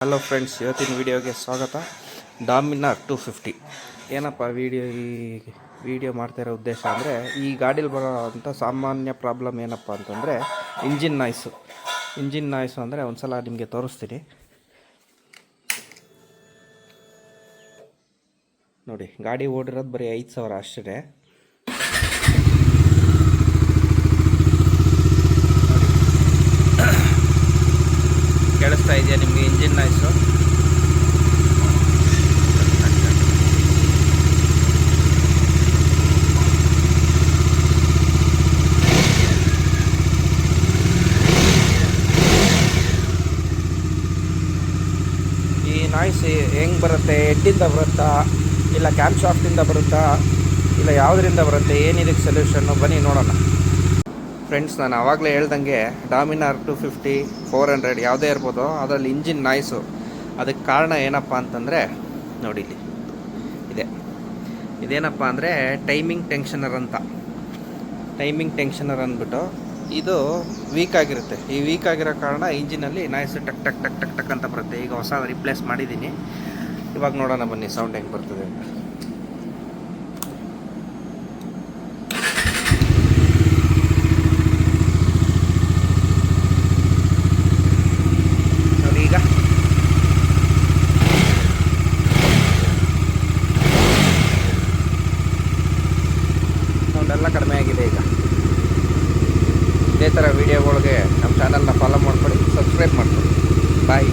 Hello friends, ಇವತ್ತಿನ ವಿಡಿಯೋಗೆ ಸ್ವಾಗತ. ಡಾಮಿನಾರ್ 250 ಏನಪ್ಪ ವಿಡಿಯೋ ಮಾಡ್ತಾ ಇರೋ ಉದ್ದೇಶ ಅಂದರೆ, ಈ ಗಾಡೀಲಿ ಬರೋವಂಥ ಸಾಮಾನ್ಯ ಪ್ರಾಬ್ಲಮ್ ಏನಪ್ಪ ಅಂತಂದರೆ ಇಂಜಿನ್ ನಾಯ್ಸು ಅಂದರೆ ಒಂದು ಸಲ ನಿಮಗೆ ತೋರಿಸ್ತೀನಿ ನೋಡಿ. ಗಾಡಿ ಓಡಿರೋದು ಬರೀ 5,000 ಅಷ್ಟೇ. ಕೇಳಿಸ್ತಾ ಇದೆಯಾ ನಿಮಗೆ ಇಂಜಿನ್ ನಾಯ್ಸು? ಈ ನಾಯ್ಸ್ ಹೆಂಗೆ ಬರುತ್ತೆ? ಹೆಡ್ಡಿಂದ ಬರುತ್ತಾ, ಇಲ್ಲ ಕ್ಯಾಮ್ ಶಾಫ್ಟಿಂದ ಬರುತ್ತಾ, ಇಲ್ಲ ಯಾವುದರಿಂದ ಬರುತ್ತೆ? ಏನಿದಕ್ಕೆ ಸೊಲ್ಯೂಷನ್ನು ಬನ್ನಿ ನೋಡೋಣ. ಫ್ರೆಂಡ್ಸ್, ನಾನು ಆವಾಗಲೇ ಹೇಳ್ದಂಗೆ ಡಾಮಿನಾರ್ 250, 400 ಯಾವುದೇ ಇರ್ಬೋದು, ಅದರಲ್ಲಿ ಇಂಜಿನ್ ನಾಯ್ಸು. ಅದಕ್ಕೆ ಕಾರಣ ಏನಪ್ಪ ಅಂತಂದರೆ ನೋಡಿ, ಇದೇನಪ್ಪ ಅಂದರೆ ಟೈಮಿಂಗ್ ಟೆನ್ಷನರ್ ಅಂದ್ಬಿಟ್ಟು ಇದು ವೀಕ್ ಆಗಿರುತ್ತೆ. ಈ ವೀಕ್ ಆಗಿರೋ ಕಾರಣ ಇಂಜಿನಲ್ಲಿ ನಾಯ್ಸ್ ಟಕ್ ಟಕ್ ಟಕ್ ಟಕ್ ಟಕ್ ಅಂತ ಬರುತ್ತೆ. ಈಗ ಹೊಸ ರಿಪ್ಲೇಸ್ ಮಾಡಿದ್ದೀನಿ. ಇವಾಗ ನೋಡೋಣ ಬನ್ನಿ ಸೌಂಡ್ ಹೆಂಗೆ ಬರ್ತದೆ ಅಂತ. ನೋಡಿ, ಈಗ ಸೌಂಡೆಲ್ಲ ಕಡಿಮೆ ಆಗಿದೆ. ಈಗ ಇದೇ ಥರ ವೀಡಿಯೋಗಳಿಗೆ ನಮ್ಮ ಚಾನಲ್ನ ಫಾಲೋ ಮಾಡ್ಕೊಳ್ಳಿ, ಸಬ್ಸ್ಕ್ರೈಬ್ ಮಾಡ್ಕೊಳ್ಳಿ. ಬಾಯ್.